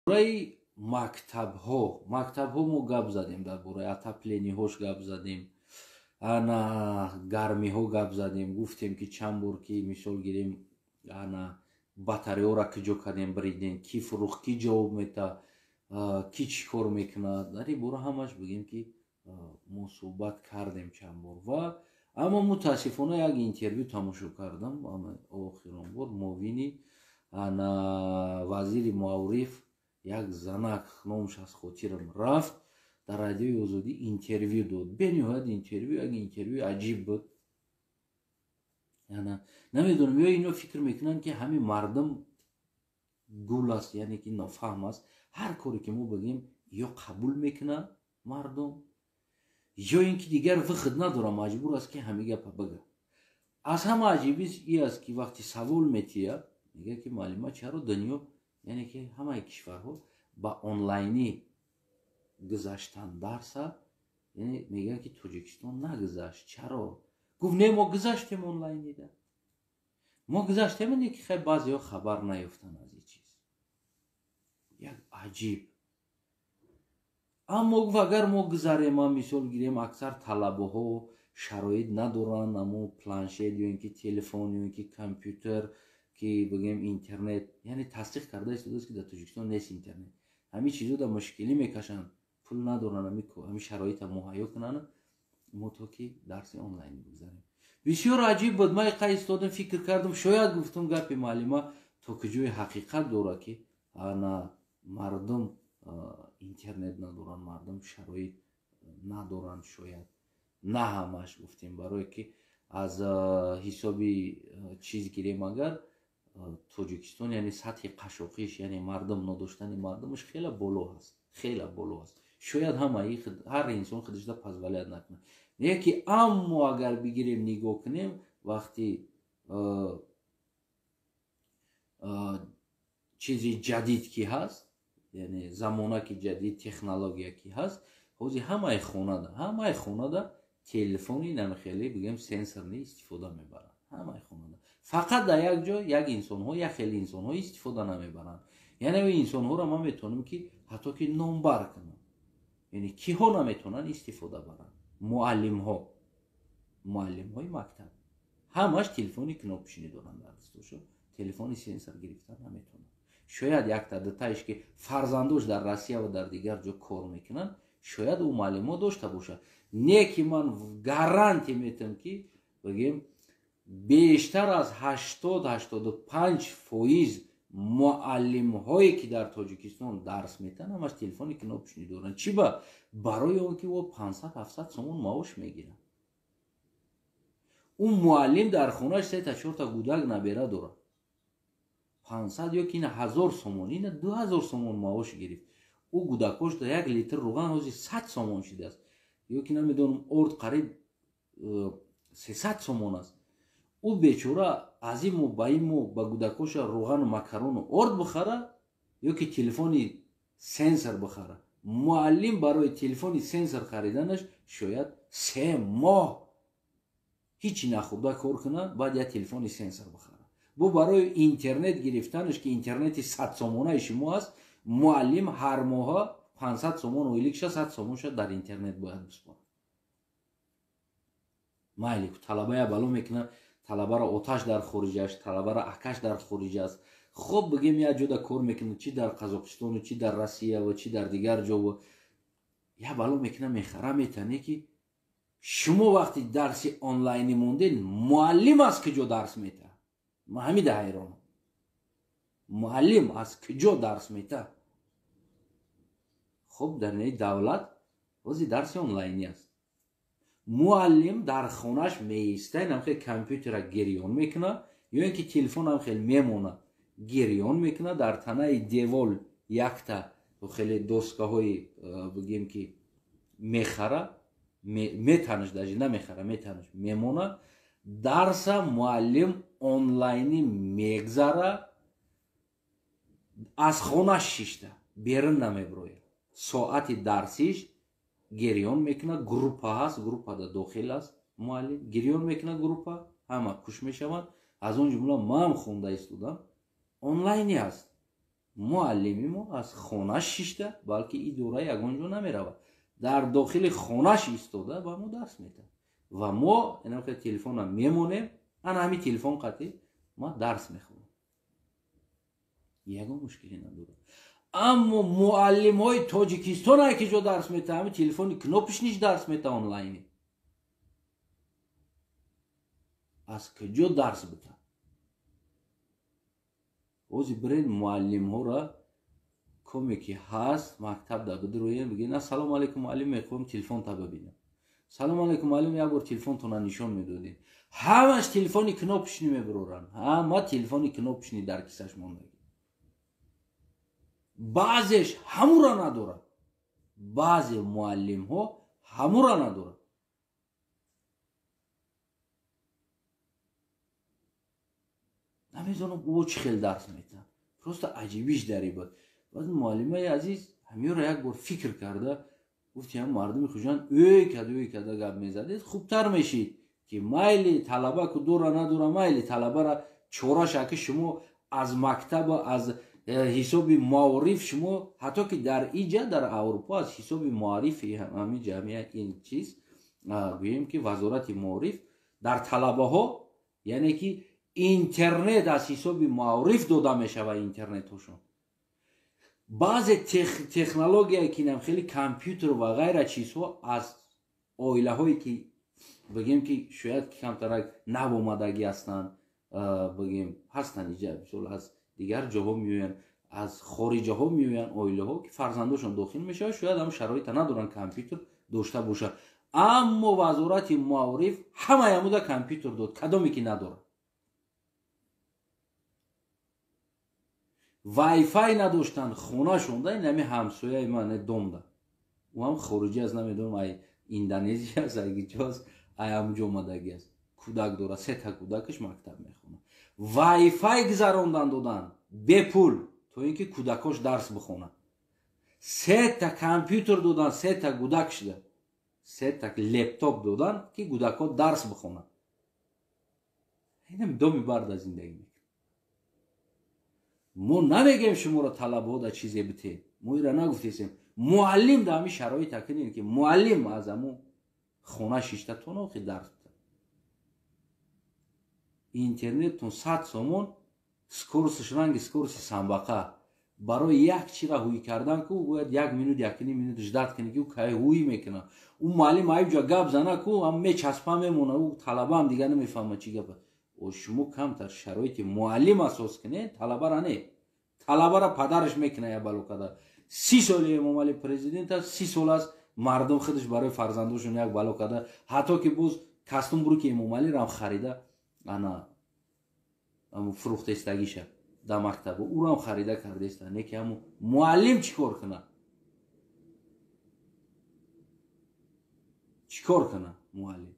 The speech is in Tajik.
бораи мактабҳо мо гап задем, дар бораи атаплениҳош гап задем, ана гармиҳо гап задем, гуфтем ки чанд бор ки мисол гирем ана батареяҳоро киҷо кардем баридем, ки фурӯхт, ки ҷавоб мета, ки чӣ кор мекунад, дар ин бора ҳамаш бигем ки мо суҳбат кардем чанд бор. Ва аммо мутаассифона як интервю тамошо кардам охирон бор, муовини ана вазири муавриф як занак, номаш аз хотирам рафт, дар радиои Озодӣ интервю дод. Бениҳоят як интервю аҷиб буд. намедонам ё ино фикр мекунанд ки ҳамин мардум гул аст, яъне ки нофаҳм аст. ҳар коре ки мо бигем ё қабул мекунад мардум, ё ин ки дигар виқт надора, маҷбур аст ки ҳамин гапа бига. аз ҳама аҷибис ин аст ки вақти савол метиҳад, мега ки муаллима чаро дунё, яъне ки ҳамаи кишварҳо ба онлайнӣ гузаштан дарса, яъне мега ки Тоҷикистон нагузашт. Чаро? гуфт не, мо гузаштем онлайнида. мо гузаштем, не ки хай баъзеҳо хабар наёфтанд аз ин чиз. як аҷиб. аммо гуфт агар мо гузарем, мисол гирем аксар талабаҳо шароит надоранд, амо планшет ё ин ки телефон ё ин ки компютер ки бигем интернет, яъне тасдиқ карда истодааст ки дар Тоҷикистон нест интернет. ҳамин чизо дар мушкилӣ мекашанд, пул надоранд ҳамин шароита муҳайё кунанд, мо то ки дарси онлайн бигзарем. бисёр аҷиб буд. ман иқа истодам, фикр кардам, шояд гуфтам гапи муаллима то куҷои ҳақиқат дорад ки ана мардум интернет надоранд, мардум шароит надоранд, шояд на ҳамаш гуфтем, барое ки аз ҳисоби чиз гирем, агар Тоҷикистон яъне сатҳи қашоқиш, яъне мардум нодоштани мардумаш хеле боло аст, хеле боло аст. шояд ҳар инсон худашда позволят накунад. яки аммо агар бигирем нигоҳ кунем, вақти чизи ҷадид ки ҳаст, яъне замона ки ҷадид, технология ки ҳаст, ҳозир ҳамаи хонада телефони намихелӣ бигем сенсорни истифода мебаранд. ҳамаи хонада фақат дар як ҷо як инсонҳо, як хеле инсонҳо истифода намебаранд. яъне ин инсонҳоро ман метавонам ки ҳатто ки номбар кунам, яъне киҳо наметавонанд истифода баранд. муаллимҳои мактаб ҳамаш телефони кнопочни доранд дар дастошон, телефони сенсор гирифта наметавонанд. шояд якта дутаиш ки фарзандош дар Россия ва дар дигар ҷо кор мекунанд, шояд ӯ муаллимо дошта бошад. не ки ман гарантия метавонам ки бигем бештар аз 80-85% муаллимҳое ки дар Тоҷикистон дарс метаҳанд, ҳамаш телефони кнопочни доранд. чӣ ба? барои он ки 500-700 сомон маош мегиранд. ӯ муаллим дар хонааш 3-4 гудак набера дорад. 500 ё ки 1000 сомон, ина 2000 сомон маош гирифт. ӯ гудакош да 1 литр руған ҳозир 100 сомон шудааст. ё ки намедонам орд қариб 300 сомон аст. ӯ бечора аз ин мо ба ин мо ба гудакоша руғану макарону орд бихара ё ки телефони сенсор бихара. муаллим барои телефони сенсор хариданаш шояд 3 моҳ ҳичи нахӯрда кор кунад, баъд як телефони сенсор бихара. бо барои интернет гирифтанаш ки интернети 100 сомонаи шумо аст, муаллим ҳар моҳа 500 сомон оиликша 100 сомонша дар интернет бояд биспорад. майли талабая бало мекунад, талабаро оташ дар хориҷ аст, талабаро акаш дар хориҷ аст. хуб бигем як ҷода кор мекунад, чи дар Қазоқистону, чи дар Россия ва чи дар дигар ҷо, я бало мекунад, мехара метане ки шумо вақти дарси онлайнӣ монден, муаллим аз куҷо дарс метаҳад. ман ҳамида ҳайронам. муаллим аз куҷо дарс метаҳад? хуб дар давлат ҳозир дарси онлайнӣ аст. муаллим дар хонааш меистад, намхел компютера гирён мекунад, ё ин ки телефон намхел мемонад гирён мекунад, дар танаи девол якта хеле доскаҳои бигем ки мехара, метанаш даже намехара, метанаш мемонад. дарса муаллим онлайнӣ мегзара, аз хонаш шишта берун намеброяд. соати дарсиш гирён мекунад, группа ҳаст, группада дохил аст муаллим, гирён мекунад группа, ҳама куш мешаванд. аз он ҷумла ман хонда истодам, онлайни аст. муаллими мо аз хонаш шишта балки идора ягон ҷо намеравад, дар дохили хонаш истода ба мо дарс метаҳад ва мо инака телефона мемонем, ана ҳамин телефон қатӣ ма дарс мехонам, ягон мушкиле надорад. аммо муаллимҳои тоҷикистон ки ҷо дарс метаҳад, ҳамин телефони кнопишниш дарс метаҳад онлайни, аз куҷо дарс битаҳад? ҳозир бирен муаллимҳора коме ки ҳаст мактабда бидироен бигӯен ассалому алайкум муаллим, мехоҳам телефонта бибинам. салому алайкум муаллим, як бор телефонтона нишон медодем. ҳамаш телефони кнопишни мебироранд, ҳама телефони кнопишни дар кисаш мондаги. баъзеш ҳамура надорад, баъзе муаллимҳо ҳамура надорад. намедонам ӯ чӣ хел дарс метаҳад, просто аҷибиш дарибад. баъд муаллимаи азиз ҳамиёро як бор фикр карда гуфти ҳам мардуми хушанд ӯй када гап мезадед, хубтар мешид ки майли талаба ку дора надора, майли талабара чораша ки шумо аз мактаба аз ҳисоби маориф шумо ҳатто ки дар иҷа дар аврупо аз ҳисоби маорифи ҳамин ҷамъия ин чиз гӯем ки вазорати маориф дар талабаҳо, яъне ки интернет аз ҳисоби маориф дода мешавад. интернетҳошон баъзе технологияе ки нам хеле компютер ва ғайра чизҳо аз оилаҳое ки бигем ки шояд камтарак навомадаги ҳастанд, бигем ҳастанд иҷа мисол аз дигар ҷоҳо меоянд, аз хориҷаҳо меоянд оилаҳо ки фарзандошон дохил мешавад, шояд ҳам шароита надоранд компютер дошта бошад, аммо вазорати маориф ҳамаямуда компютер дод, кадоме ки надорад. вайфай надоштанд хонашонда, ин ҳами ҳамсояи ман домда, ӯ ҳам хориҷӣ аст, намедонам ай индонезия аст, ай ҷо аст, ай ҳамҷо омадаги аст, кӯдак дорад, се та кӯдакаш мактаб мехонад. вайфай гузарондан доданд бепул, то ин ки кӯдакош дарс бихонад. се та компютер доданд, се та кӯдак шуда, се та лептоп доданд ки кӯдакҳо дарс бихонад. инам доми барда зиндагӣ мекунад. мо намегем шуморо талабҳода чизе битед, мо ира нагуфтесем. муаллим да ҳамин шароит акунем ки муаллим аз ҳамун хона шиштатон охи дарс битад. интернеттон 100 сомон, скоростиш ранги скорости самбақа. барои як чира ҳуй кардан ку бояд 1 минут 1.5 минут ждат кунӣ ки ӯ кай ҳуй мекунад. ӯ муаллим айҷа гап зана ку ҳам мечаспа мемона, ӯ талабаам дигар намефаҳма чӣ гап аст. шумо камтар шароити муаллим асос кунед, талабара не. талабара падараш мекунад я балокада. 30 соли Эмомалӣ президент аст, 30 сол аст мардум худаш барои фарзандошон як балокада, ҳатто ки боз кастум буру ки Эмомалиро ҳам харида, ана ҳамун фурухтестагиша да мактабу ӯро ҳам харида кардеста, не ки ҳамун муаллим чӣ кор кунад? чӣ кор кунад муаллим?